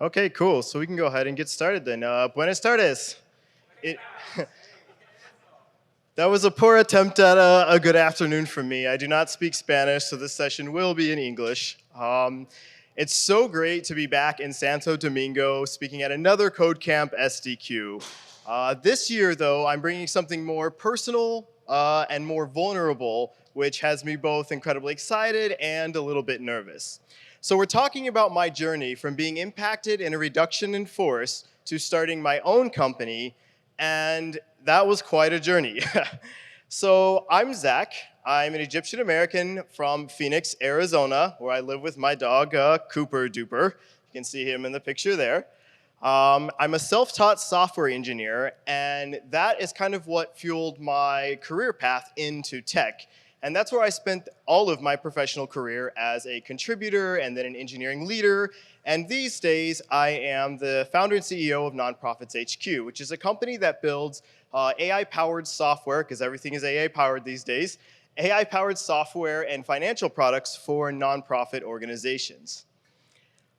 Okay, cool. So we can go ahead and get started then. Buenas tardes. It, that was a poor attempt at a good afternoon from me. I do not speak Spanish, so this session will be in English. It's so great to be back in Santo Domingo speaking at another CodeCampSDQ. This year, though, I'm bringing something more personal and more vulnerable, which has me both incredibly excited and a little bit nervous. So we're talking about my journey from being impacted in a reduction in force to starting my own company, and that was quite a journey. So I'm Zach. I'm an Egyptian American from Phoenix, Arizona, where I live with my dog, Cooper Duper. You can see him in the picture there. I'm a self-taught software engineer, and that is kind of what fueled my career path into tech. And that's where I spent all of my professional career as a contributor and then an engineering leader. And these days, I am the founder and CEO of NonprofitsHQ, which is a company that builds AI-powered software, because everything is AI-powered these days, AI-powered software and financial products for nonprofit organizations.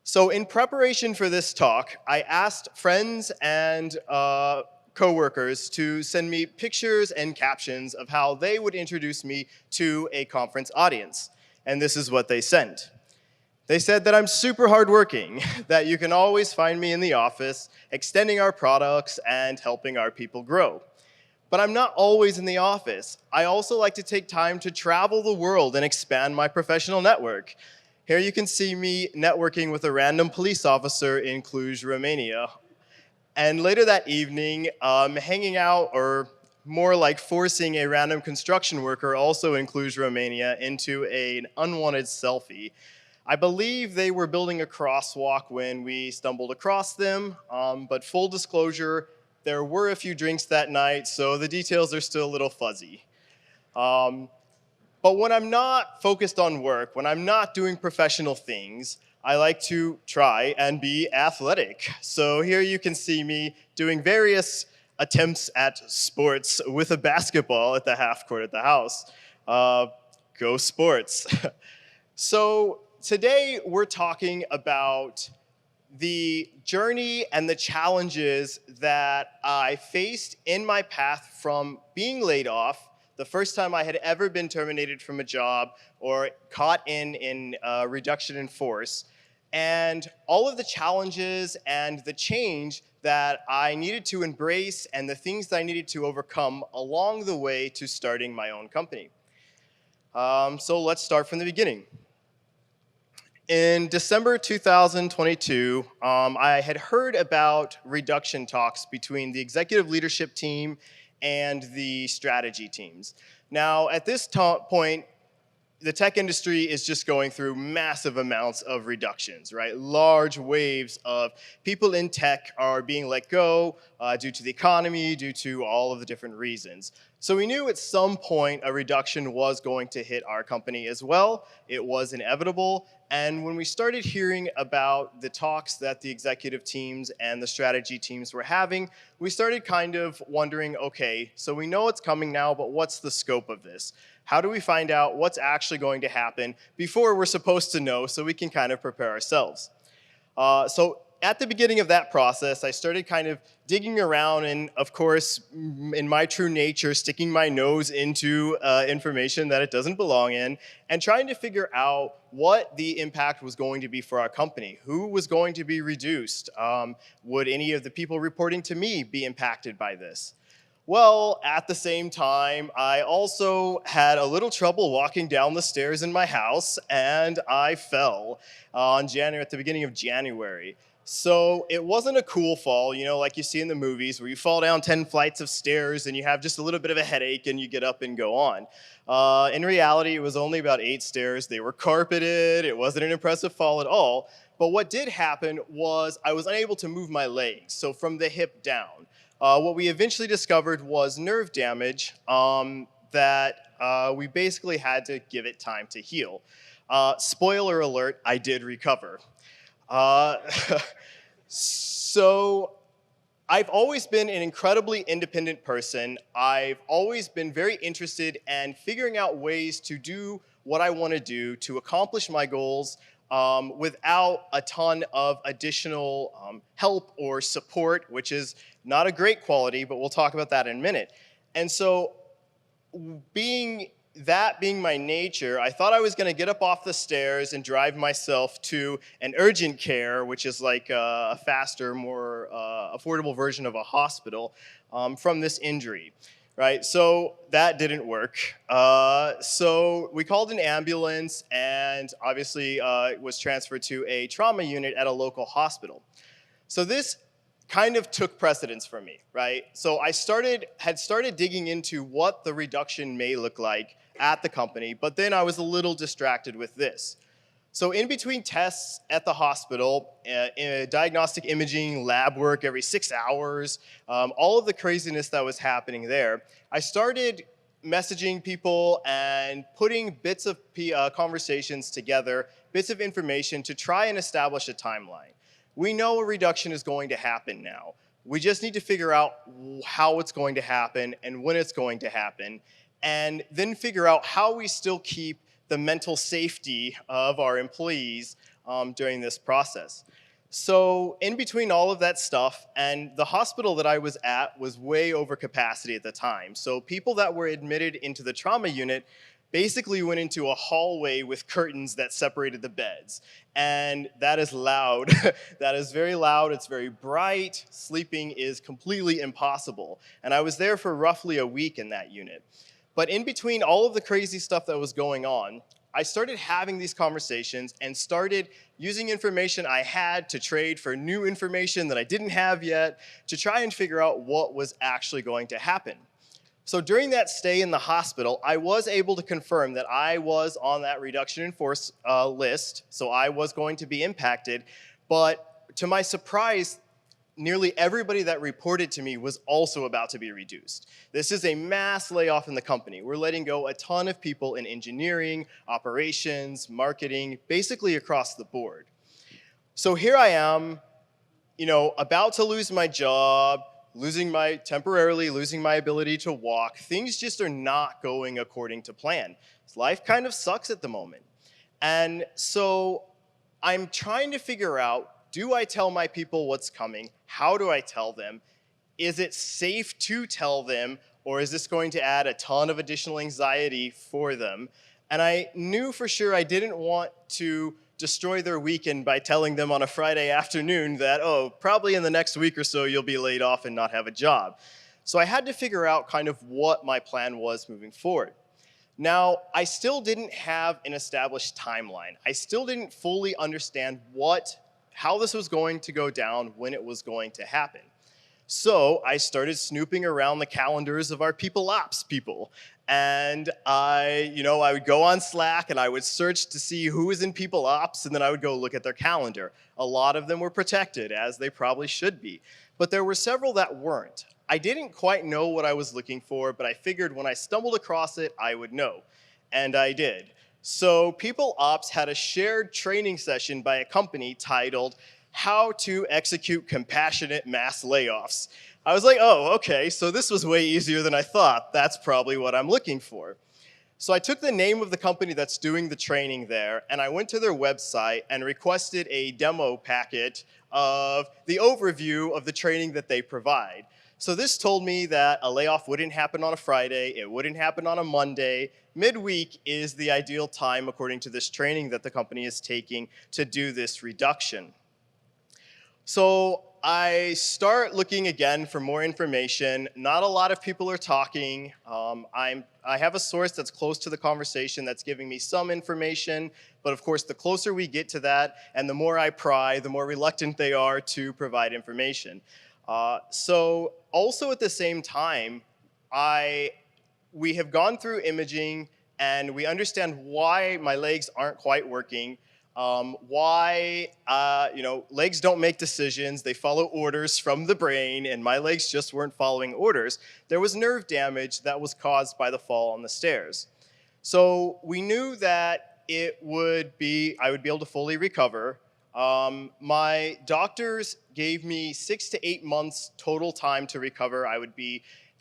So in preparation for this talk, I asked friends and coworkers to send me pictures and captions of how they would introduce me to a conference audience. And this is what they sent. They said that I'm super hardworking, that you can always find me in the office, extending our products and helping our people grow. But I'm not always in the office. I also like to take time to travel the world and expand my professional network. Here you can see me networking with a random police officer in Cluj, Romania. And later that evening, hanging out, or more like forcing a random construction worker also in Cluj, Romania into an unwanted selfie. I believe they were building a crosswalk when we stumbled across them, but full disclosure, there were a few drinks that night, so the details are still a little fuzzy. But when I'm not focused on work, when I'm not doing professional things, I like to try and be athletic. So here you can see me doing various attempts at sports with a basketball at the half court at the house. Go sports. So today we're talking about the journey and the challenges that I faced in my path from being laid off, the first time I had ever been terminated from a job or caught in reduction in force, and all of the challenges and the change that I needed to embrace and the things that I needed to overcome along the way to starting my own company. So let's start from the beginning. In December 2022, I had heard about reduction talks between the executive leadership team and the strategy teams. Now, at this point, the tech industry is just going through massive amounts of reductions, right? Large waves of people in tech are being let go due to the economy, due to all of the different reasons. So we knew at some point a reduction was going to hit our company as well. It was inevitable. And when we started hearing about the talks that the executive teams and the strategy teams were having, we started kind of wondering, okay, so we know it's coming now, but what's the scope of this? How do we find out what's actually going to happen before we're supposed to know so we can kind of prepare ourselves? So at the beginning of that process, I started kind of digging around and, of course, in my true nature, sticking my nose into information that it doesn't belong in and trying to figure out what the impact was going to be for our company. Who was going to be reduced? Would any of the people reporting to me be impacted by this? Well, at the same time, I also had a little trouble walking down the stairs in my house, and I fell at the beginning of January. So it wasn't a cool fall, you know, like you see in the movies where you fall down 10 flights of stairs and you have just a little bit of a headache and you get up and go on. In reality, it was only about 8 stairs. They were carpeted. It wasn't an impressive fall at all. But what did happen was I was unable to move my legs, so from the hip down. What we eventually discovered was nerve damage that we basically had to give it time to heal. Spoiler alert, I did recover. So I've always been an incredibly independent person. I've always been very interested in figuring out ways to do what I want to do to accomplish my goals without a ton of additional help or support, which is not a great quality, but we'll talk about that in a minute. And so being my nature, I thought I was going to get up off the stairs and drive myself to an urgent care, which is like a faster, more affordable version of a hospital from this injury. Right, so that didn't work. So we called an ambulance and obviously was transferred to a trauma unit at a local hospital. So this kind of took precedence for me, right? So I had started digging into what the reduction may look like at the company, but then I was a little distracted with this. So in between tests at the hospital, diagnostic imaging, lab work every 6 hours, all of the craziness that was happening there, I started messaging people and putting bits of conversations together, bits of information to try and establish a timeline. We know a reduction is going to happen now. We just need to figure out how it's going to happen and when it's going to happen, and then figure out how we still keep the mental safety of our employees during this process. So in between all of that stuff, and the hospital that I was at was way over capacity at the time. So people that were admitted into the trauma unit basically went into a hallway with curtains that separated the beds. And that is loud. That is very loud, it's very bright. Sleeping is completely impossible. And I was there for roughly a week in that unit. But in between all of the crazy stuff that was going on, I started having these conversations and started using information I had to trade for new information that I didn't have yet to try and figure out what was actually going to happen. So during that stay in the hospital, I was able to confirm that I was on that reduction in force list, so I was going to be impacted. But to my surprise, nearly everybody that reported to me was also about to be reduced. This is a mass layoff in the company. We're letting go a ton of people in engineering, operations, marketing, basically across the board. So here I am, about to lose my job, temporarily losing my ability to walk. Things just are not going according to plan. Life kind of sucks at the moment. And so I'm trying to figure out, do I tell my people what's coming? How do I tell them? Is it safe to tell them, or is this going to add a ton of additional anxiety for them? And I knew for sure I didn't want to destroy their weekend by telling them on a Friday afternoon that, oh, probably in the next week or so you'll be laid off and not have a job. So I had to figure out kind of what my plan was moving forward. Now, I still didn't have an established timeline. I still didn't fully understand how this was going to go down, when it was going to happen. So I started snooping around the calendars of our people ops people. And I would go on Slack and I would search to see who was in people ops, and then I would go look at their calendar. A lot of them were protected, as they probably should be. But there were several that weren't. I didn't quite know what I was looking for, but I figured when I stumbled across it, I would know. And I did. So People Ops had a shared training session by a company titled How to Execute Compassionate Mass Layoffs. I was like, oh, okay, so this was way easier than I thought. That's probably what I'm looking for. So I took the name of the company that's doing the training there, and I went to their website and requested a demo packet of the overview of the training that they provide. So this told me that a layoff wouldn't happen on a Friday, it wouldn't happen on a Monday. Midweek is the ideal time, according to this training that the company is taking, to do this reduction. So I start looking again for more information. Not a lot of people are talking. I have a source that's close to the conversation that's giving me some information, but of course the closer we get to that and the more I pry, the more reluctant they are to provide information. So also at the same time, we have gone through imaging and we understand why my legs aren't quite working, why legs don't make decisions, they follow orders from the brain, and my legs just weren't following orders. There was nerve damage that was caused by the fall on the stairs. So we knew that I would be able to fully recover. My doctors gave me 6 to 8 months total time to recover.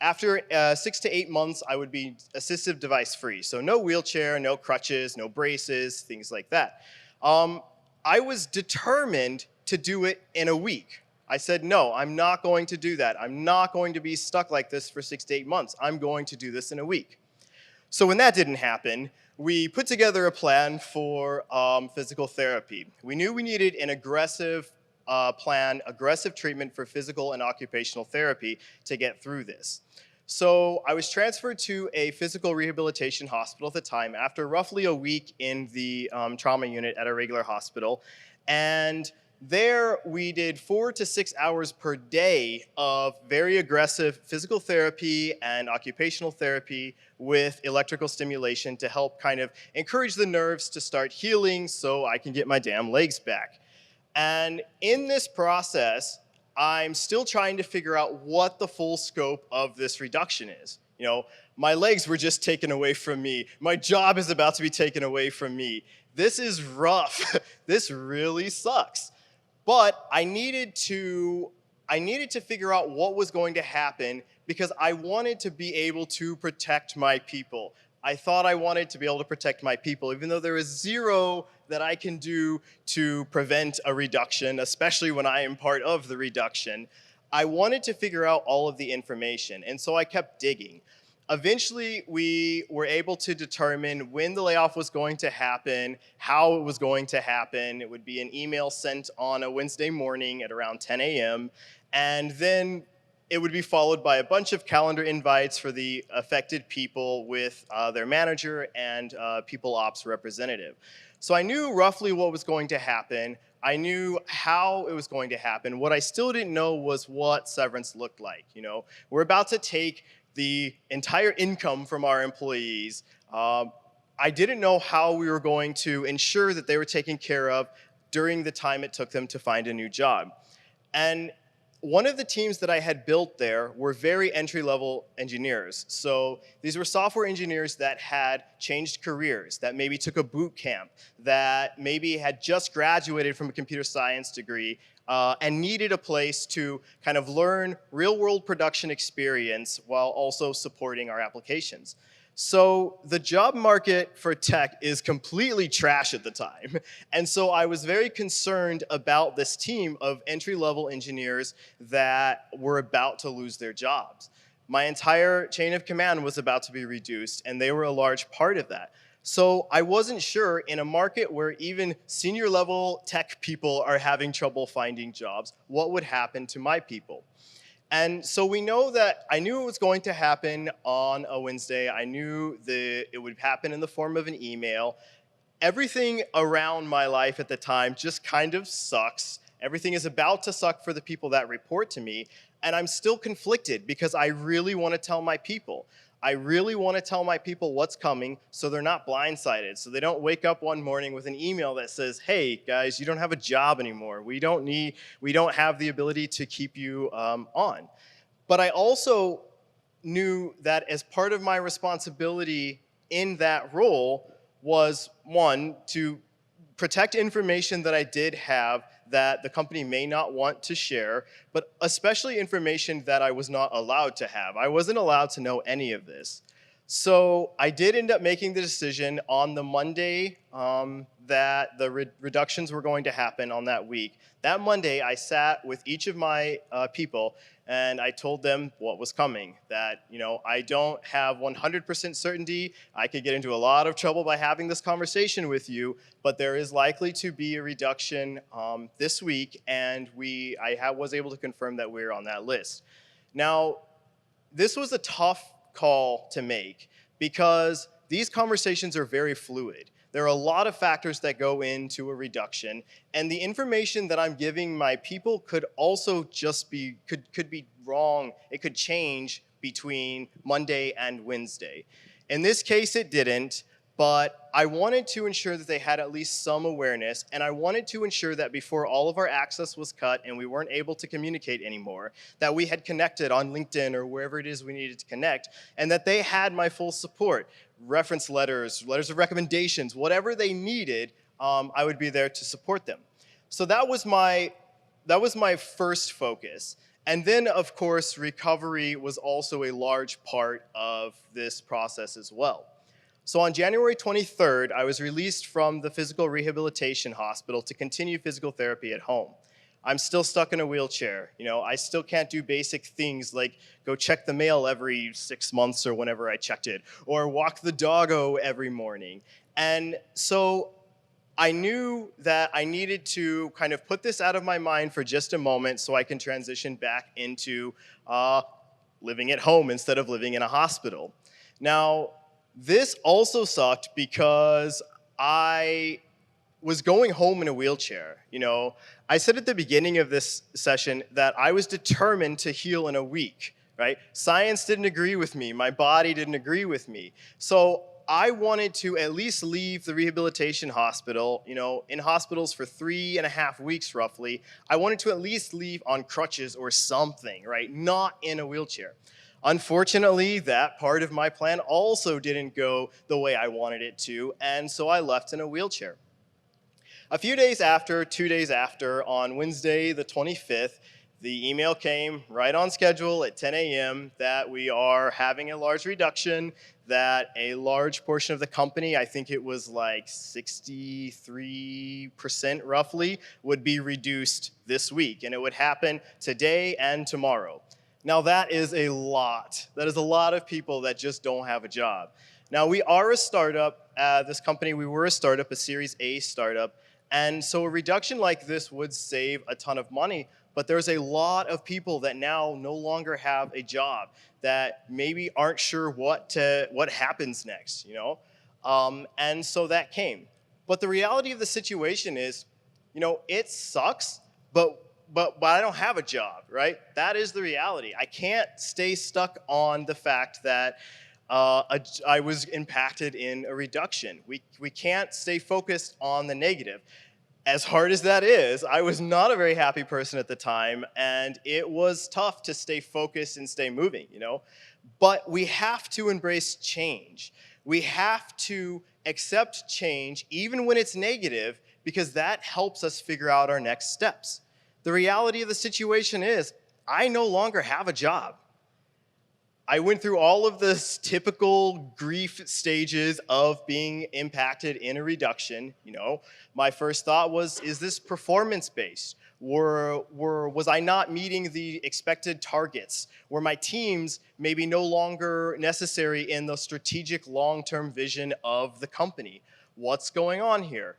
After 6 to 8 months, I would be assistive device free. So no wheelchair, no crutches, no braces, things like that. I was determined to do it in a week. I said, no, I'm not going to do that. I'm not going to be stuck like this for 6 to 8 months. I'm going to do this in a week. So when that didn't happen, we put together a plan for physical therapy. We knew we needed an aggressive plan, aggressive treatment for physical and occupational therapy to get through this. So I was transferred to a physical rehabilitation hospital at the time after roughly a week in the trauma unit at a regular hospital. And there we did 4 to 6 hours per day of very aggressive physical therapy and occupational therapy with electrical stimulation to help kind of encourage the nerves to start healing so I can get my damn legs back. And in this process, I'm still trying to figure out what the full scope of this reduction is. You know, my legs were just taken away from me. My job is about to be taken away from me. This is rough. This really sucks. But I needed to figure out what was going to happen because I wanted to be able to protect my people. I thought I wanted to be able to protect my people, even though there is zero that I can do to prevent a reduction, especially when I am part of the reduction. I wanted to figure out all of the information, and so I kept digging. Eventually, we were able to determine when the layoff was going to happen, how it was going to happen. It would be an email sent on a Wednesday morning at around 10 a.m., and then it would be followed by a bunch of calendar invites for the affected people with their manager and people ops representative. So I knew roughly what was going to happen. I knew how it was going to happen. What I still didn't know was what severance looked like. You know, we're about to take the entire income from our employees. I didn't know how we were going to ensure that they were taken care of during the time it took them to find a new job. And one of the teams that I had built there were very entry-level engineers. So these were software engineers that had changed careers, that maybe took a boot camp, that maybe had just graduated from a computer science degree, and needed a place to kind of learn real-world production experience while also supporting our applications. So the job market for tech is completely trash at the time. And so I was very concerned about this team of entry-level engineers that were about to lose their jobs. My entire chain of command was about to be reduced, and they were a large part of that. So I wasn't sure, in a market where even senior level tech people are having trouble finding jobs, what would happen to my people. And so we know that I knew it was going to happen on a Wednesday. I knew that it would happen in the form of an email. Everything around my life at the time just kind of sucks. Everything is about to suck for the people that report to me. And I'm still conflicted because I really want to tell my people. I really want to tell my people what's coming so they're not blindsided, so they don't wake up one morning with an email that says, hey, guys, you don't have a job anymore. We don't have the ability to keep you on. But I also knew that as part of my responsibility in that role was, one, to protect information that I did have that the company may not want to share, but especially information that I was not allowed to have. I wasn't allowed to know any of this. So I did end up making the decision on the Monday that the reductions were going to happen on that week. That Monday, I sat with each of my people and I told them what was coming, that, you know, I don't have 100% certainty. I could get into a lot of trouble by having this conversation with you, but there is likely to be a reduction this week, and I was able to confirm that we're on that list. Now, this was a tough call to make because these conversations are very fluid. There are a lot of factors that go into a reduction, and the information that I'm giving my people could also just be, could be wrong. It could change between Monday and Wednesday. In this case, it didn't, but I wanted to ensure that they had at least some awareness, and I wanted to ensure that before all of our access was cut and we weren't able to communicate anymore, that we had connected on LinkedIn or wherever it is we needed to connect, and that they had my full support. Reference letters, letters of recommendations, whatever they needed, I would be there to support them. So that was my first focus. And then, of course, recovery was also a large part of this process as well. So on January 23rd, I was released from the physical rehabilitation hospital to continue physical therapy at home. I'm still stuck in a wheelchair. I still can't do basic things like go check the mail every 6 months or whenever I checked it, or walk the doggo every morning. And so I knew that I needed to kind of put this out of my mind for just a moment so I can transition back into living at home instead of living in a hospital. Now, this also sucked because I was going home in a wheelchair. I said at the beginning of this session that I was determined to heal in a week, right? Science didn't agree with me. My body didn't agree with me. So I wanted to at least leave the rehabilitation hospital, in hospitals for 3.5 weeks roughly. I wanted to at least leave on crutches or something, right? Not in a wheelchair. Unfortunately, that part of my plan also didn't go the way I wanted it to, and so I left in a wheelchair. A few days after, 2 days after, on Wednesday the 25th, the email came right on schedule at 10 a.m. that we are having a large reduction, that a large portion of the company, I think it was like 63% roughly, would be reduced this week, and it would happen today and tomorrow. Now that is a lot. That is a lot of people that just don't have a job. Now we are a startup, this company, we were a startup, a Series A startup, and so a reduction like this would save a ton of money, but there's a lot of people that now no longer have a job, that maybe aren't sure what happens next, and so that came. But the reality of the situation is, it sucks, but I don't have a job, right? That is the reality. I can't stay stuck on the fact that I was impacted in a reduction. We can't stay focused on the negative. As hard as that is, I was not a very happy person at the time, and it was tough to stay focused and stay moving, But we have to embrace change. We have to accept change even when it's negative, because that helps us figure out our next steps. The reality of the situation is, I no longer have a job. I went through all of the typical grief stages of being impacted in a reduction. My first thought was, is this performance-based? Was I not meeting the expected targets? Were my teams maybe no longer necessary in the strategic long-term vision of the company? What's going on here?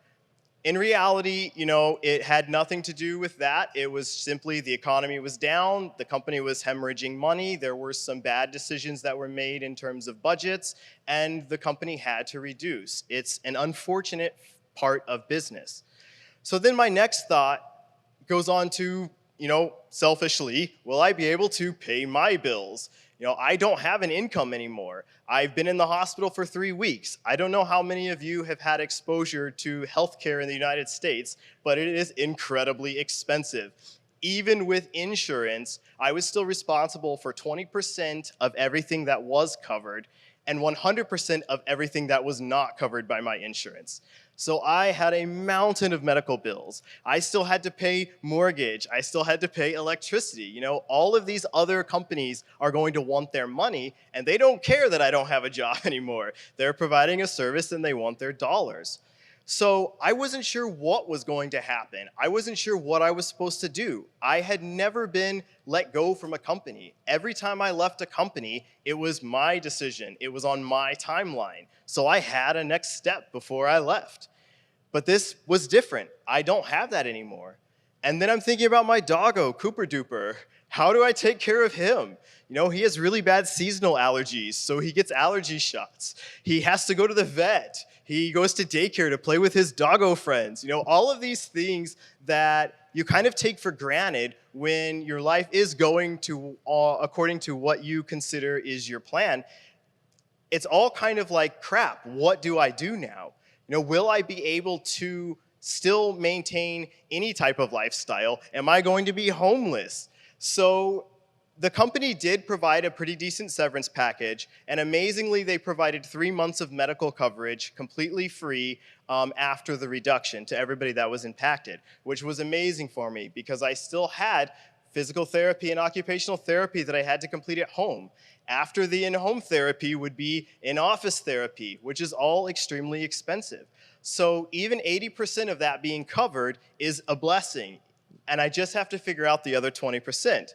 In reality, it had nothing to do with that. It was simply the economy was down, the company was hemorrhaging money, there were some bad decisions that were made in terms of budgets, and the company had to reduce. It's an unfortunate part of business. So then my next thought goes on to, selfishly, will I be able to pay my bills? I don't have an income anymore. I've been in the hospital for 3 weeks. I don't know how many of you have had exposure to healthcare in the United States, but it is incredibly expensive. Even with insurance, I was still responsible for 20% of everything that was covered and 100% of everything that was not covered by my insurance. So I had a mountain of medical bills. I still had to pay mortgage. I still had to pay electricity. All of these other companies are going to want their money, and they don't care that I don't have a job anymore. They're providing a service and they want their dollars. So I wasn't sure what was going to happen. I wasn't sure what I was supposed to do. I had never been let go from a company. Every time I left a company, it was my decision. It was on my timeline. So I had a next step before I left. But this was different. I don't have that anymore. And then I'm thinking about my doggo, Cooper Duper. How do I take care of him? He has really bad seasonal allergies, so he gets allergy shots. He has to go to the vet. He goes to daycare to play with his doggo friends. All of these things that you kind of take for granted when your life is going to according to what you consider is your plan. It's all kind of like, crap, what do I do now? Will I be able to still maintain any type of lifestyle? Am I going to be homeless? So the company did provide a pretty decent severance package, and amazingly, they provided 3 months of medical coverage completely free after the reduction to everybody that was impacted, which was amazing for me because I still had physical therapy and occupational therapy that I had to complete at home. After the in-home therapy would be in-office therapy, which is all extremely expensive. So even 80% of that being covered is a blessing, and I just have to figure out the other 20%.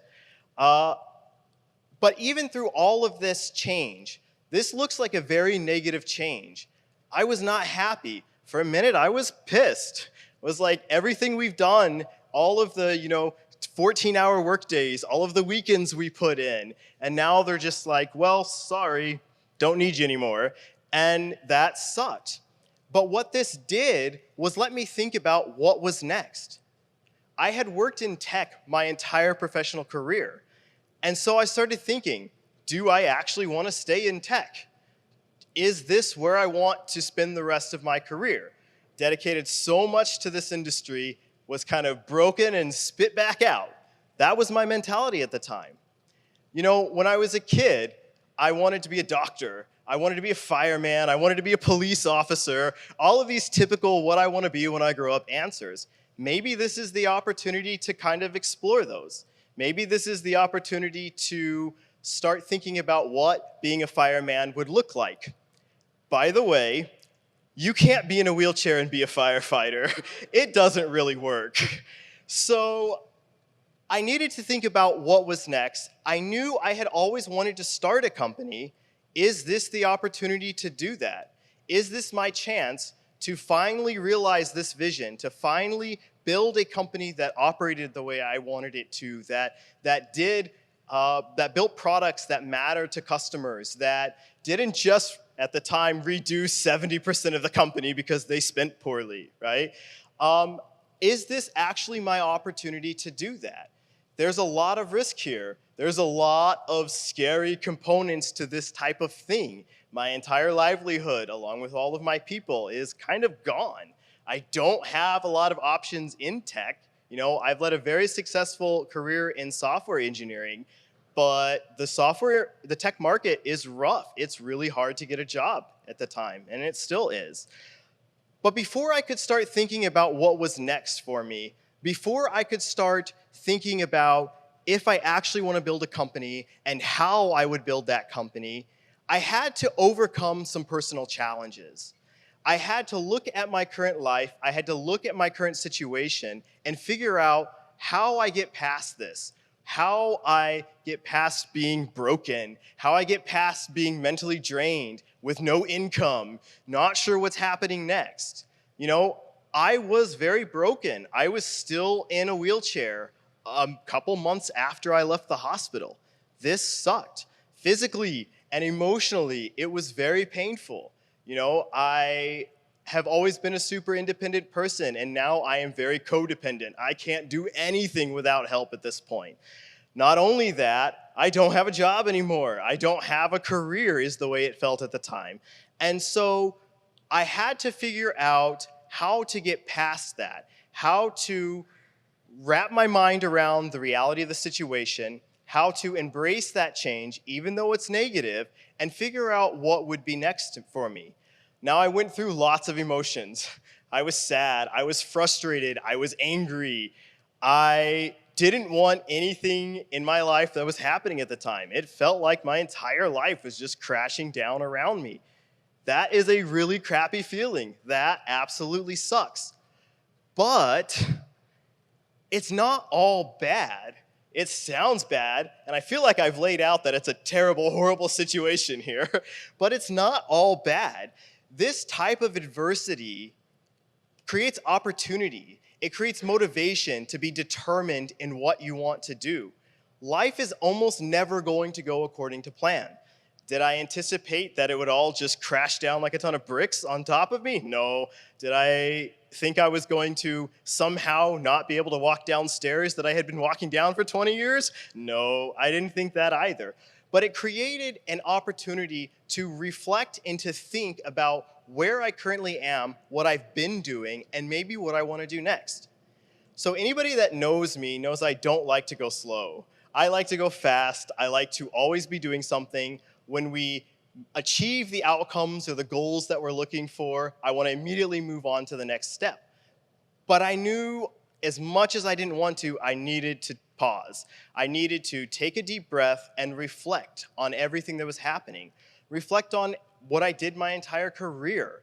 But even through all of this change, this looks like a very negative change. I was not happy. For a minute, I was pissed. It was like everything we've done, all of the 14-hour workdays, all of the weekends we put in, and now they're just like, well, sorry, don't need you anymore. And that sucked. But what this did was let me think about what was next. I had worked in tech my entire professional career. And so I started thinking, do I actually want to stay in tech? Is this where I want to spend the rest of my career? Dedicated so much to this industry, was kind of broken and spit back out. That was my mentality at the time. When I was a kid, I wanted to be a doctor. I wanted to be a fireman. I wanted to be a police officer. All of these typical what I want to be when I grow up answers. Maybe this is the opportunity to kind of explore those. Maybe this is the opportunity to start thinking about what being a fireman would look like. By the way, you can't be in a wheelchair and be a firefighter. It doesn't really work. So I needed to think about what was next. I knew I had always wanted to start a company. Is this the opportunity to do that? Is this my chance to finally realize this vision, to finally build a company that operated the way I wanted it to, that built products that mattered to customers, that didn't just, at the time, reduce 70% of the company because they spent poorly, right? Is this actually my opportunity to do that? There's a lot of risk here. There's a lot of scary components to this type of thing. My entire livelihood, along with all of my people, is kind of gone. I don't have a lot of options in tech. I've led a very successful career in software engineering, but the tech market is rough. It's really hard to get a job at the time, and it still is. But before I could start thinking about what was next for me, before I could start thinking about if I actually want to build a company and how I would build that company, I had to overcome some personal challenges. I had to look at my current life, I had to look at my current situation and figure out how I get past this, how I get past being broken, how I get past being mentally drained with no income, not sure what's happening next. I was very broken. I was still in a wheelchair a couple months after I left the hospital. This sucked. Physically and emotionally, it was very painful. I have always been a super independent person, and now I am very codependent. I can't do anything without help at this point. Not only that, I don't have a job anymore. I don't have a career is the way it felt at the time. And so I had to figure out how to get past that, how to wrap my mind around the reality of the situation, how to embrace that change, even though it's negative, and figure out what would be next for me. Now, I went through lots of emotions. I was sad, I was frustrated, I was angry. I didn't want anything in my life that was happening at the time. It felt like my entire life was just crashing down around me. That is a really crappy feeling. That absolutely sucks. But it's not all bad. It sounds bad, and I feel like I've laid out that it's a terrible, horrible situation here, but it's not all bad. This type of adversity creates opportunity. It creates motivation to be determined in what you want to do. Life is almost never going to go according to plan. Did I anticipate that it would all just crash down like a ton of bricks on top of me? No. Did I think I was going to somehow not be able to walk downstairs that I had been walking down for 20 years? No, I didn't think that either. But it created an opportunity to reflect and to think about where I currently am, what I've been doing, and maybe what I want to do next. So anybody that knows me knows I don't like to go slow. I like to go fast. I like to always be doing something. When we achieve the outcomes or the goals that we're looking for, I want to immediately move on to the next step. But I knew as much as I didn't want to, I needed to pause. I needed to take a deep breath and reflect on everything that was happening. Reflect on what I did my entire career.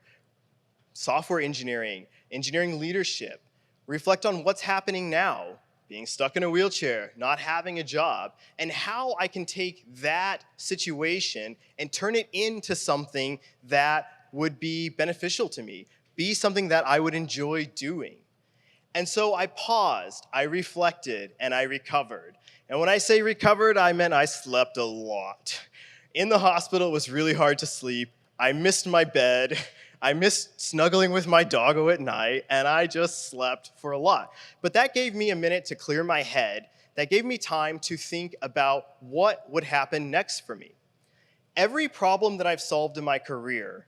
Software engineering, engineering leadership. Reflect on what's happening now, being stuck in a wheelchair, not having a job, and how I can take that situation and turn it into something that would be beneficial to me, be something that I would enjoy doing. And so I paused, I reflected, and I recovered. And when I say recovered, I meant I slept a lot. In the hospital, it was really hard to sleep. I missed my bed. I missed snuggling with my doggo at night, and I just slept for a lot. But that gave me a minute to clear my head. That gave me time to think about what would happen next for me. Every problem that I've solved in my career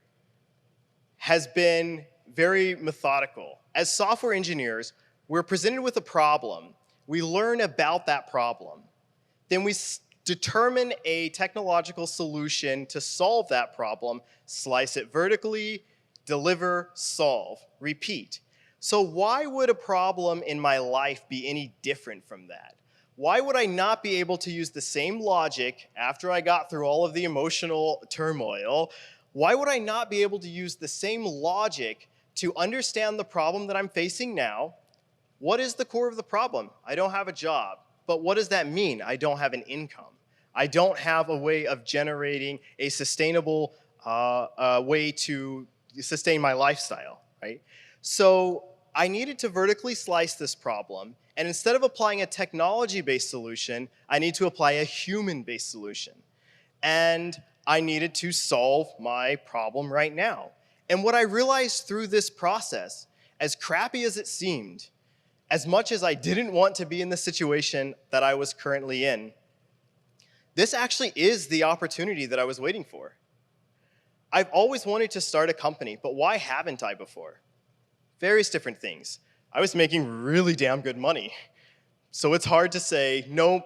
has been very methodical. As software engineers, we're presented with a problem. We learn about that problem. Then we determine a technological solution to solve that problem, slice it vertically, deliver, solve, repeat. So why would a problem in my life be any different from that? Why would I not be able to use the same logic after I got through all of the emotional turmoil? Why would I not be able to use the same logic to understand the problem that I'm facing now? What is the core of the problem? I don't have a job. But what does that mean? I don't have an income. I don't have a way of generating a sustainable way to sustain my lifestyle, right? So I needed to vertically slice this problem, and instead of applying a technology-based solution, I need to apply a human-based solution. And I needed to solve my problem right now. And what I realized through this process, as crappy as it seemed, as much as I didn't want to be in the situation that I was currently in, this actually is the opportunity that I was waiting for. I've always wanted to start a company, but why haven't I before? Various different things. I was making really damn good money. So it's hard to say no,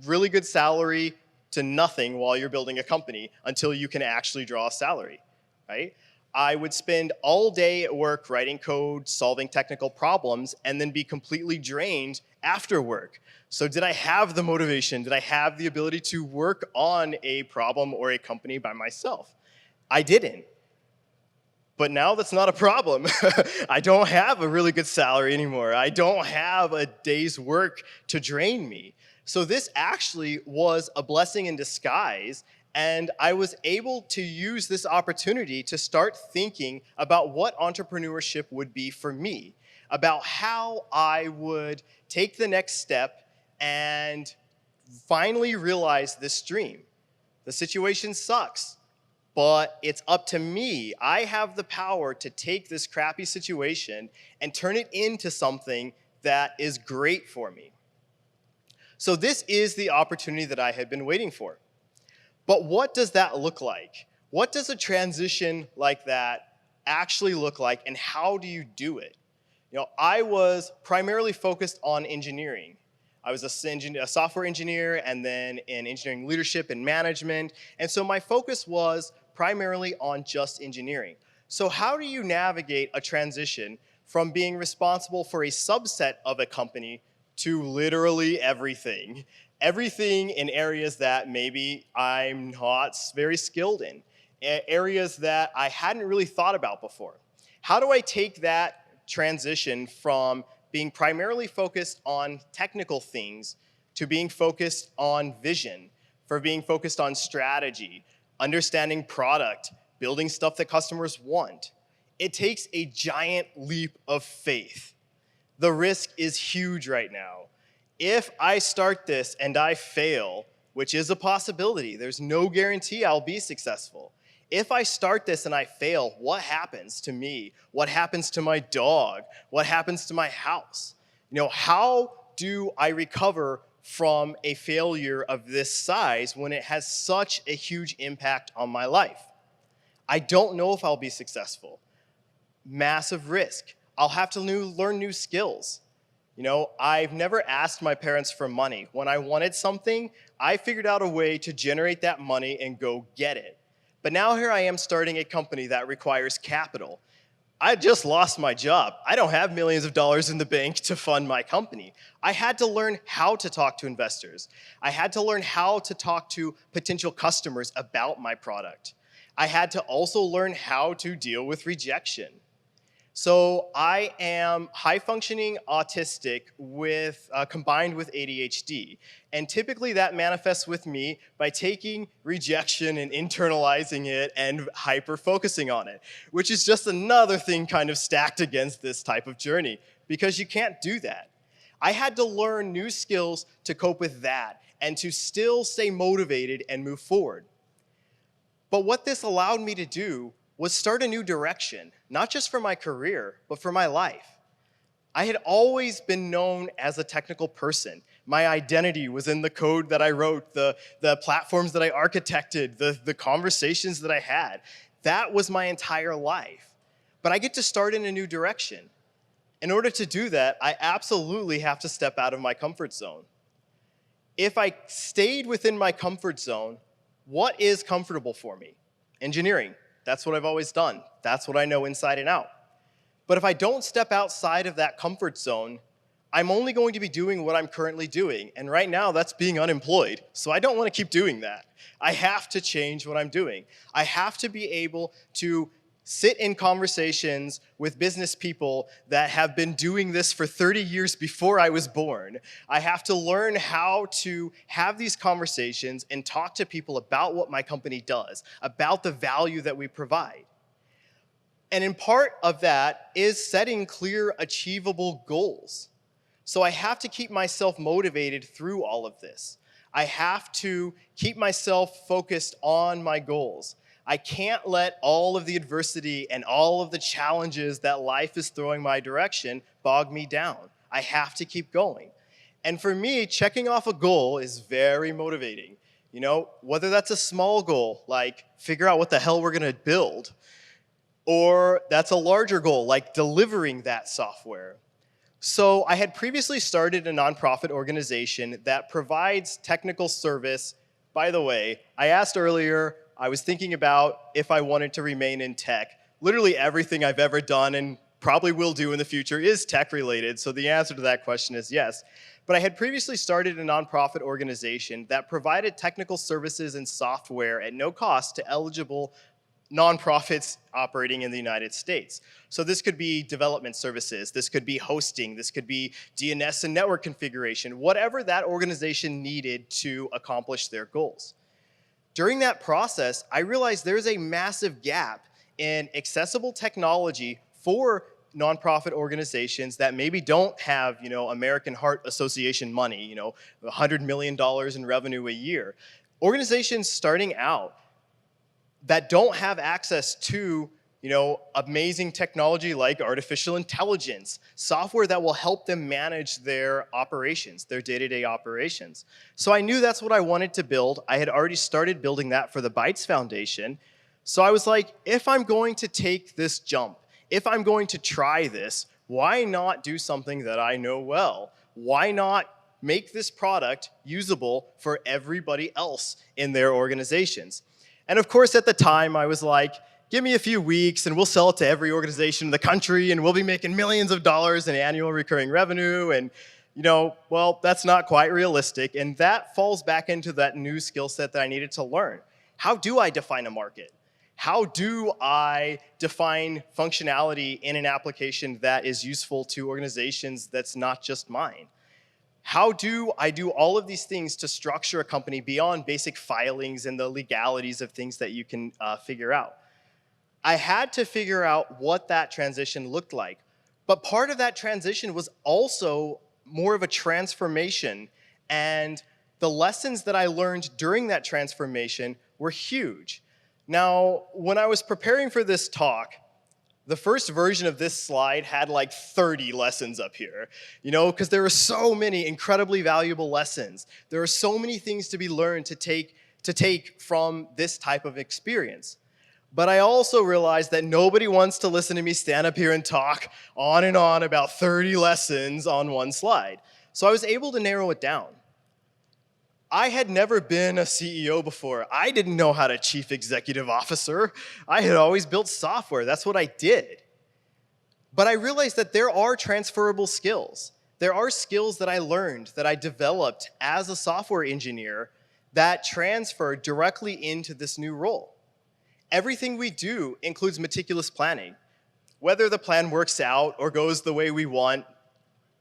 really good salary to nothing while you're building a company until you can actually draw a salary, right? I would spend all day at work writing code, solving technical problems, and then be completely drained after work. So did I have the motivation? Did I have the ability to work on a problem or a company by myself? I didn't. But now that's not a problem. I don't have a really good salary anymore. I don't have a day's work to drain me. So this actually was a blessing in disguise, and I was able to use this opportunity to start thinking about what entrepreneurship would be for me, about how I would take the next step and finally realize this dream. The situation sucks, but it's up to me. I have the power to take this crappy situation and turn it into something that is great for me. So this is the opportunity that I had been waiting for. But what does that look like? What does a transition like that actually look like, and how do you do it? You know, I was primarily focused on engineering. I was a software engineer and then in engineering leadership and management. And so my focus was primarily on just engineering. So how do you navigate a transition from being responsible for a subset of a company to literally everything? Everything in areas that maybe I'm not very skilled in, areas that I hadn't really thought about before. How do I take that transition from being primarily focused on technical things to being focused on vision, for being focused on strategy, understanding product, building stuff that customers want? It takes a giant leap of faith. The risk is huge right now. If I start this and I fail, which is a possibility, there's no guarantee I'll be successful. If I start this and I fail, what happens to me? What happens to my dog? What happens to my house? You know, how do I recover from a failure of this size when it has such a huge impact on my life? I don't know if I'll be successful. Massive risk. I'll have to learn new skills. You know, I've never asked my parents for money. When I wanted something, I figured out a way to generate that money and go get it. But now here I am starting a company that requires capital. I just lost my job. I don't have millions of dollars in the bank to fund my company. I had to learn how to talk to investors. I had to learn how to talk to potential customers about my product. I had to also learn how to deal with rejection. So I am high-functioning autistic combined with ADHD. And typically that manifests with me by taking rejection and internalizing it and hyper-focusing on it, which is just another thing kind of stacked against this type of journey, because you can't do that. I had to learn new skills to cope with that and to still stay motivated and move forward. But what this allowed me to do was start a new direction, not just for my career, but for my life. I had always been known as a technical person. My identity was in the code that I wrote, the platforms that I architected, the conversations that I had. That was my entire life. But I get to start in a new direction. In order to do that, I absolutely have to step out of my comfort zone. If I stayed within my comfort zone, what is comfortable for me? Engineering. That's what I've always done. That's what I know inside and out. But if I don't step outside of that comfort zone, I'm only going to be doing what I'm currently doing. And right now, that's being unemployed. So I don't want to keep doing that. I have to change what I'm doing. I have to be able to sit in conversations with business people that have been doing this for 30 years before I was born. I have to learn how to have these conversations and talk to people about what my company does, about the value that we provide. And in part of that is setting clear, achievable goals. So I have to keep myself motivated through all of this. I have to keep myself focused on my goals. I can't let all of the adversity and all of the challenges that life is throwing my direction bog me down. I have to keep going. And for me, checking off a goal is very motivating. You know, whether that's a small goal, like figure out what the hell we're gonna build, or that's a larger goal, like delivering that software. So I had previously started a nonprofit organization that provides technical service. By the way, I asked earlier, I was thinking about if I wanted to remain in tech. Literally everything I've ever done and probably will do in the future is tech related, so the answer to that question is yes. But I had previously started a nonprofit organization that provided technical services and software at no cost to eligible nonprofits operating in the United States. So this could be development services, this could be hosting, this could be DNS and network configuration, whatever that organization needed to accomplish their goals. During that process, I realized there's a massive gap in accessible technology for nonprofit organizations that maybe don't have, American Heart Association money, $100 million in revenue a year. Organizations starting out that don't have access to, amazing technology like artificial intelligence, software that will help them manage their operations, their day-to-day operations. So I knew that's what I wanted to build. I had already started building that for the Bytes Foundation. So I was like, if I'm going to take this jump, if I'm going to try this, why not do something that I know well? Why not make this product usable for everybody else in their organizations? And of course, at the time, I was like, give me a few weeks and we'll sell it to every organization in the country and we'll be making millions of dollars in annual recurring revenue. And, well, that's not quite realistic. And that falls back into that new skill set that I needed to learn. How do I define a market? How do I define functionality in an application that is useful to organizations that's not just mine? How do I do all of these things to structure a company beyond basic filings and the legalities of things that you can figure out? I had to figure out what that transition looked like. But part of that transition was also more of a transformation. And the lessons that I learned during that transformation were huge. Now, when I was preparing for this talk, the first version of this slide had like 30 lessons up here, because there are so many incredibly valuable lessons. There are so many things to be learned to take from this type of experience. But I also realized that nobody wants to listen to me stand up here and talk on and on about 30 lessons on one slide. So I was able to narrow it down. I had never been a CEO before. I didn't know how to chief executive officer. I had always built software. That's what I did. But I realized that there are transferable skills. There are skills that I learned, that I developed as a software engineer that transfer directly into this new role. Everything we do includes meticulous planning. Whether the plan works out or goes the way we want,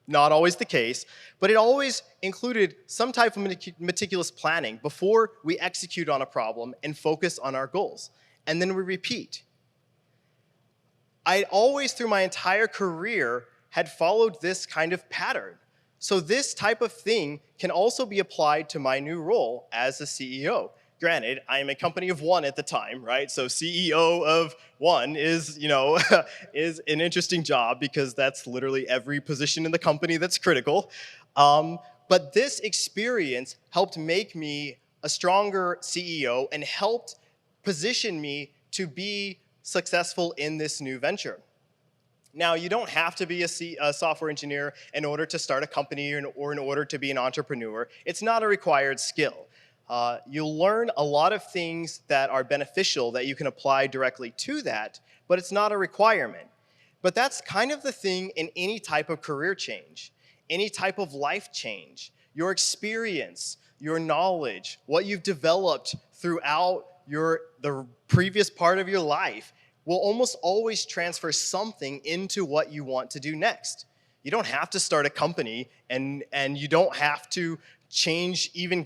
not always the case, but it always included some type of meticulous planning before we execute on a problem and focus on our goals. And then we repeat. I always, through my entire career, had followed this kind of pattern. So this type of thing can also be applied to my new role as a CEO. Granted, I am a company of one at the time, right? So CEO of one is, is an interesting job because that's literally every position in the company that's critical. But this experience helped make me a stronger CEO and helped position me to be successful in this new venture. Now, you don't have to be a software engineer in order to start a company or in order to be an entrepreneur. It's not a required skill. You'll learn a lot of things that are beneficial that you can apply directly to that, but it's not a requirement. But that's kind of the thing in any type of career change, any type of life change. Your experience, your knowledge, what you've developed throughout the previous part of your life will almost always transfer something into what you want to do next. You don't have to start a company, and you don't have to change even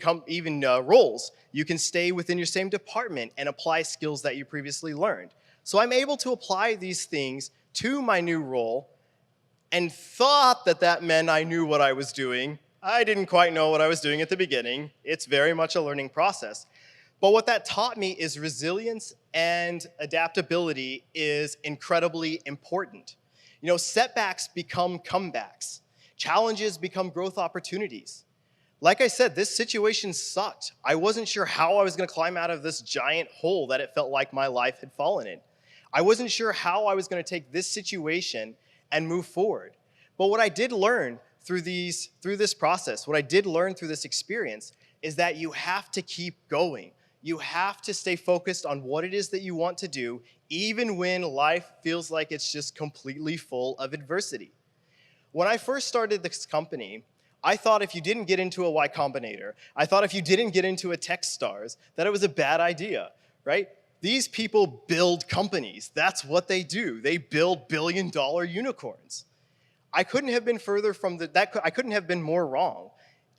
roles. You can stay within your same department and apply skills that you previously learned. So I'm able to apply these things to my new role and thought that meant I knew what I was doing. I didn't quite know what I was doing at the beginning. It's very much a learning process. But what that taught me is resilience and adaptability is incredibly important. Setbacks become comebacks. Challenges become growth opportunities. Like I said, this situation sucked. I wasn't sure how I was going to climb out of this giant hole that it felt like my life had fallen in. I wasn't sure how I was going to take this situation and move forward. But what I did learn through this process, what I did learn through this experience, is that you have to keep going. You have to stay focused on what it is that you want to do, even when life feels like it's just completely full of adversity. When I first started this company, I thought if you didn't get into a Y Combinator, I thought if you didn't get into a Techstars, that it was a bad idea, right? These people build companies. That's what they do. They build billion-dollar unicorns. I couldn't have been further from I couldn't have been more wrong.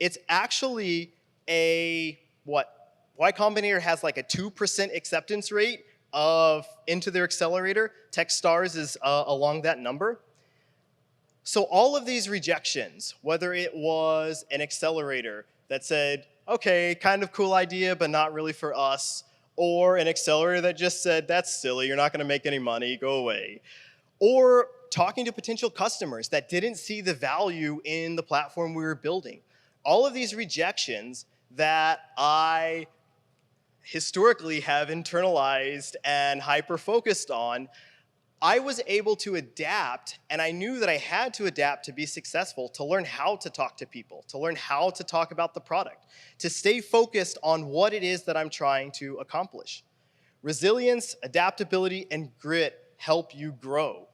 It's actually Y Combinator has like a 2% acceptance rate into their accelerator. Techstars is along that number. So all of these rejections, whether it was an accelerator that said, okay, kind of cool idea, but not really for us, or an accelerator that just said, that's silly, you're not gonna make any money, go away. Or talking to potential customers that didn't see the value in the platform we were building. All of these rejections that I historically have internalized and hyper-focused on, I was able to adapt, and I knew that I had to adapt to be successful, to learn how to talk to people, to learn how to talk about the product, to stay focused on what it is that I'm trying to accomplish. Resilience, adaptability, and grit help you grow.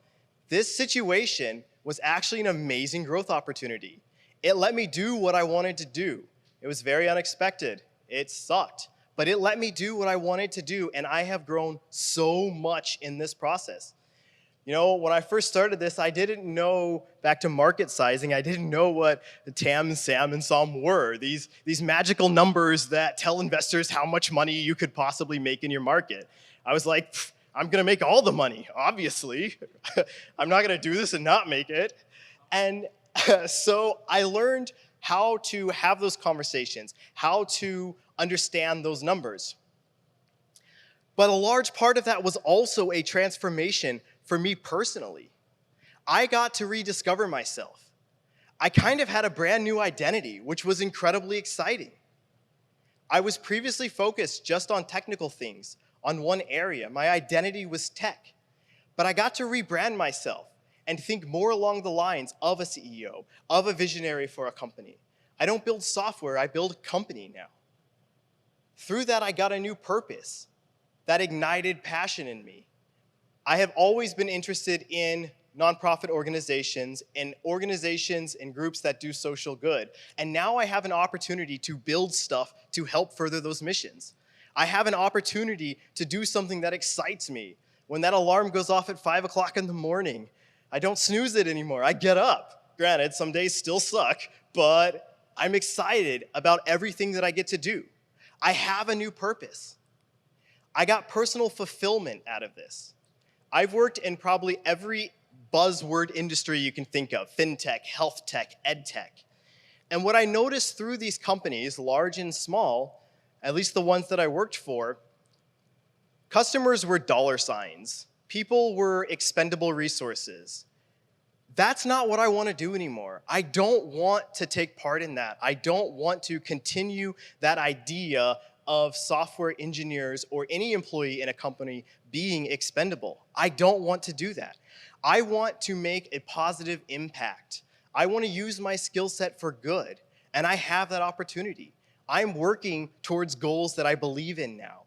This situation was actually an amazing growth opportunity. It let me do what I wanted to do. It was very unexpected. It sucked, but it let me do what I wanted to do, and I have grown so much in this process. When I first started this, I didn't know, back to market sizing, I didn't know what the TAM, SAM, and SOM were. These magical numbers that tell investors how much money you could possibly make in your market. I was like, I'm gonna make all the money, obviously. I'm not gonna do this and not make it. And so I learned how to have those conversations, how to understand those numbers. But a large part of that was also a transformation for me personally. I got to rediscover myself. I kind of had a brand new identity, which was incredibly exciting. I was previously focused just on technical things, on one area. My identity was tech. But I got to rebrand myself and think more along the lines of a CEO, of a visionary for a company. I don't build software, I build a company now. Through that, I got a new purpose that ignited passion in me. I have always been interested in nonprofit organizations and groups that do social good. And now I have an opportunity to build stuff to help further those missions. I have an opportunity to do something that excites me. When that alarm goes off at 5 o'clock in the morning, I don't snooze it anymore. I get up. Granted, some days still suck, but I'm excited about everything that I get to do. I have a new purpose. I got personal fulfillment out of this. I've worked in probably every buzzword industry you can think of: fintech, health tech, ed tech. And what I noticed through these companies, large and small, at least the ones that I worked for, customers were dollar signs. People were expendable resources. That's not what I want to do anymore. I don't want to take part in that. I don't want to continue that idea of software engineers or any employee in a company being expendable. I don't want to do that. I want to make a positive impact. I want to use my skill set for good, and I have that opportunity. I'm working towards goals that I believe in now.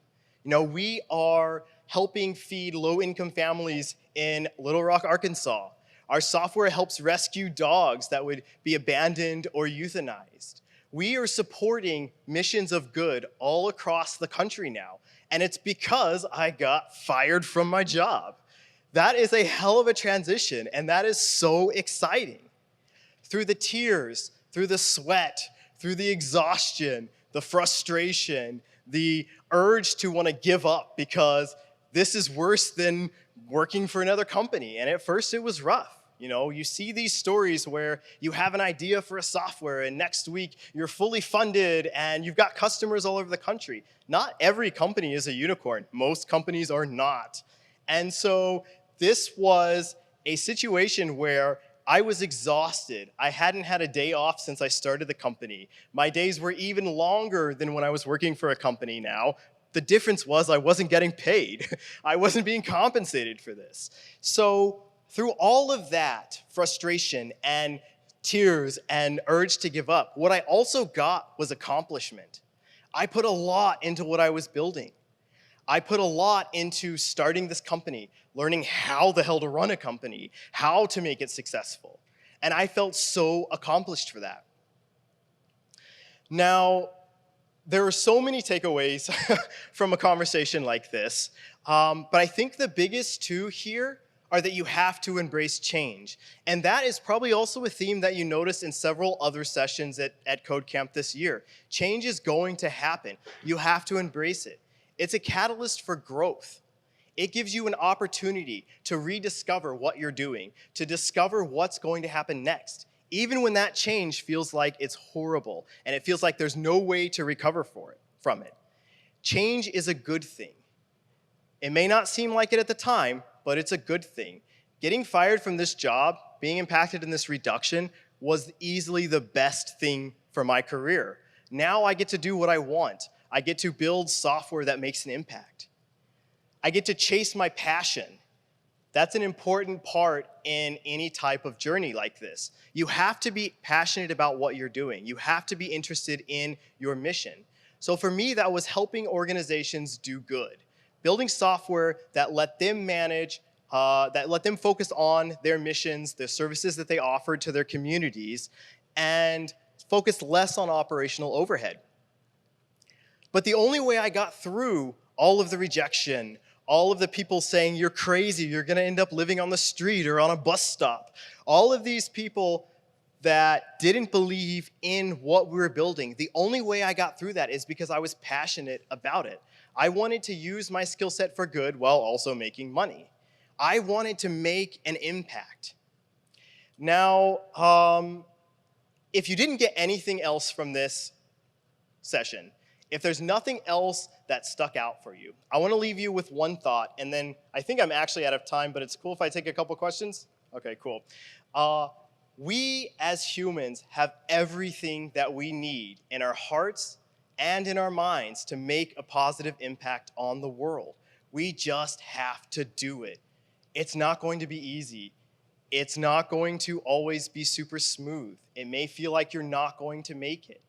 You know, we are helping feed low-income families in Little Rock, Arkansas. Our software helps rescue dogs that would be abandoned or euthanized. We are supporting missions of good all across the country now, and it's because I got fired from my job. That is a hell of a transition, and that is so exciting. Through the tears, through the sweat, through the exhaustion, the frustration, the urge to want to give up because this is worse than working for another company. And at first it was rough. You know, you see these stories where you have an idea for a software and next week you're fully funded and you've got customers all over the country. Not every company is a unicorn. Most companies are not. And so this was a situation where I was exhausted. I hadn't had a day off since I started the company. My days were even longer than when I was working for a company now. The difference was I wasn't getting paid. I wasn't being compensated for this. So through all of that frustration and tears and urge to give up, what I also got was accomplishment. I put a lot into what I was building. I put a lot into starting this company, learning how the hell to run a company, how to make it successful. And I felt so accomplished for that. Now, there are so many takeaways from a conversation like this, but I think the biggest two here are that you have to embrace change. And that is probably also a theme that you noticed in several other sessions at CodeCamp this year. Change is going to happen. You have to embrace it. It's a catalyst for growth. It gives you an opportunity to rediscover what you're doing, to discover what's going to happen next, even when that change feels like it's horrible and it feels like there's no way to recover from it. Change is a good thing. It may not seem like it at the time, but it's a good thing. Getting fired from this job, being impacted in this reduction, was easily the best thing for my career. Now I get to do what I want. I get to build software that makes an impact. I get to chase my passion. That's an important part in any type of journey like this. You have to be passionate about what you're doing. You have to be interested in your mission. So for me, that was helping organizations do good. Building software that let them manage, that let them focus on their missions, the services that they offered to their communities, and focus less on operational overhead. But the only way I got through all of the rejection, all of the people saying, you're crazy, you're gonna end up living on the street or on a bus stop, all of these people that didn't believe in what we were building, the only way I got through that is because I was passionate about it. I wanted to use my skill set for good while also making money. I wanted to make an impact. Now, if you didn't get anything else from this session, if there's nothing else that stuck out for you, I want to leave you with one thought, and then I think I'm actually out of time, but it's cool if I take a couple questions? Okay, cool. We as humans have everything that we need in our hearts and in our minds to make a positive impact on the world. We just have to do it. It's not going to be easy. It's not going to always be super smooth. It may feel like you're not going to make it.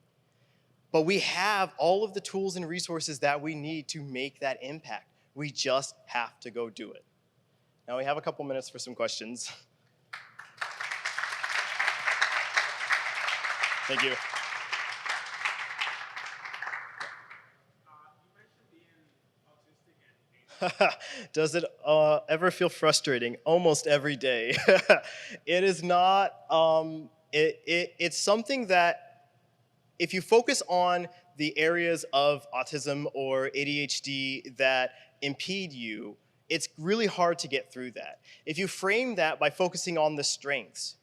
But we have all of the tools and resources that we need to make that impact. We just have to go do it. Now we have a couple minutes for some questions. Thank you. Does it ever feel frustrating? Almost every day. It is not, it's something that if you focus on the areas of autism or ADHD that impede you, it's really hard to get through that. If you frame that by focusing on the strengths,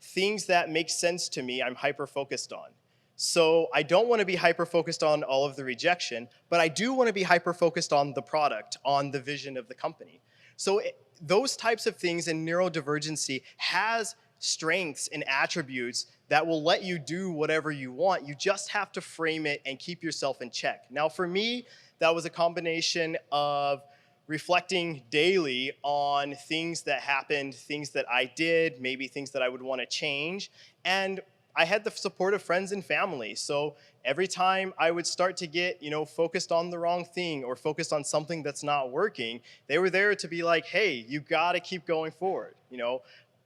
things that make sense to me, I'm hyper-focused on. So I don't want to be hyper-focused on all of the rejection, but I do want to be hyper-focused on the product, on the vision of the company. So those types of things in neurodivergency has strengths and attributes that will let you do whatever you want. You just have to frame it and keep yourself in check. Now for me, that was a combination of reflecting daily on things that happened, things that I did, maybe things that I would want to change, and I had the support of friends and family. So every time I would start to get, focused on the wrong thing or focused on something that's not working, they were there to be like, hey, you gotta keep going forward.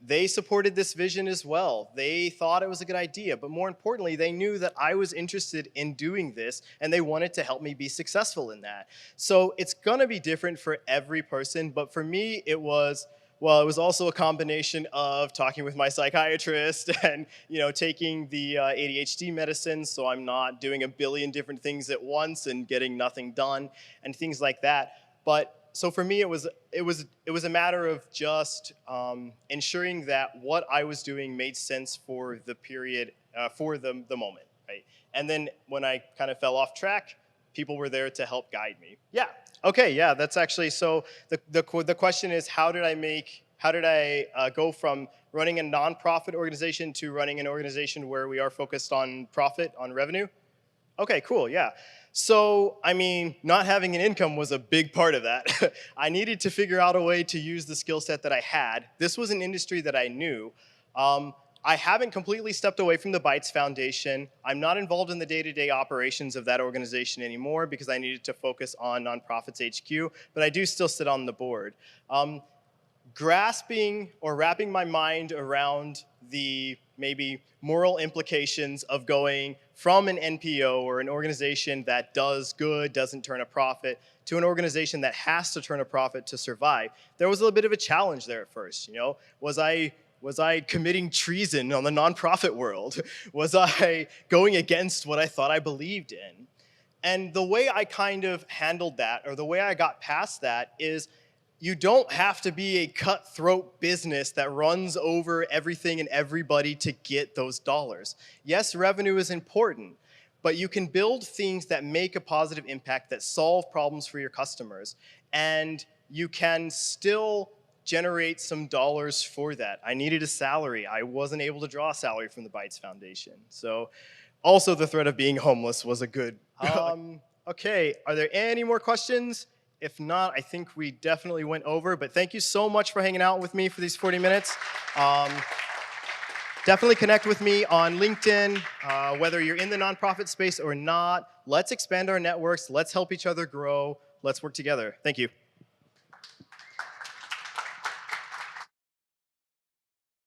They supported this vision as well. They thought it was a good idea, but more importantly, they knew that I was interested in doing this and they wanted to help me be successful in that. So it's gonna be different for every person, but for me, it was also a combination of talking with my psychiatrist and taking the ADHD medicine, so I'm not doing a billion different things at once and getting nothing done and things like that. But so for me, it was a matter of just ensuring that what I was doing made sense for the period, for the moment, right? And then when I kind of fell off track, people were there to help guide me. Yeah. Okay. Yeah. That's actually so. The question is, how did I go from running a nonprofit organization to running an organization where we are focused on profit, on revenue? Okay. Cool. Yeah. So, I mean, not having an income was a big part of that. I needed to figure out a way to use the skill set that I had. This was an industry that I knew. I haven't completely stepped away from the Bytes Foundation. I'm not involved in the day-to-day operations of that organization anymore because I needed to focus on NonprofitsHQ, but I do still sit on the board. Grasping or wrapping my mind around the maybe moral implications of going from an NPO or an organization that does good, doesn't turn a profit, to an organization that has to turn a profit to survive. There was a little bit of a challenge there at first. Was I committing treason on the nonprofit world? Was I going against what I thought I believed in? And the way I kind of handled that, or the way I got past that, is you don't have to be a cutthroat business that runs over everything and everybody to get those dollars. Yes, revenue is important, but you can build things that make a positive impact, that solve problems for your customers, and you can still generate some dollars for that. I needed a salary. I wasn't able to draw a salary from the Bytes Foundation. So also the threat of being homeless was a good... Okay, are there any more questions? If not, I think we definitely went over, but thank you so much for hanging out with me for these 40 minutes. Definitely connect with me on LinkedIn, whether you're in the nonprofit space or not. Let's expand our networks. Let's help each other grow. Let's work together. Thank you.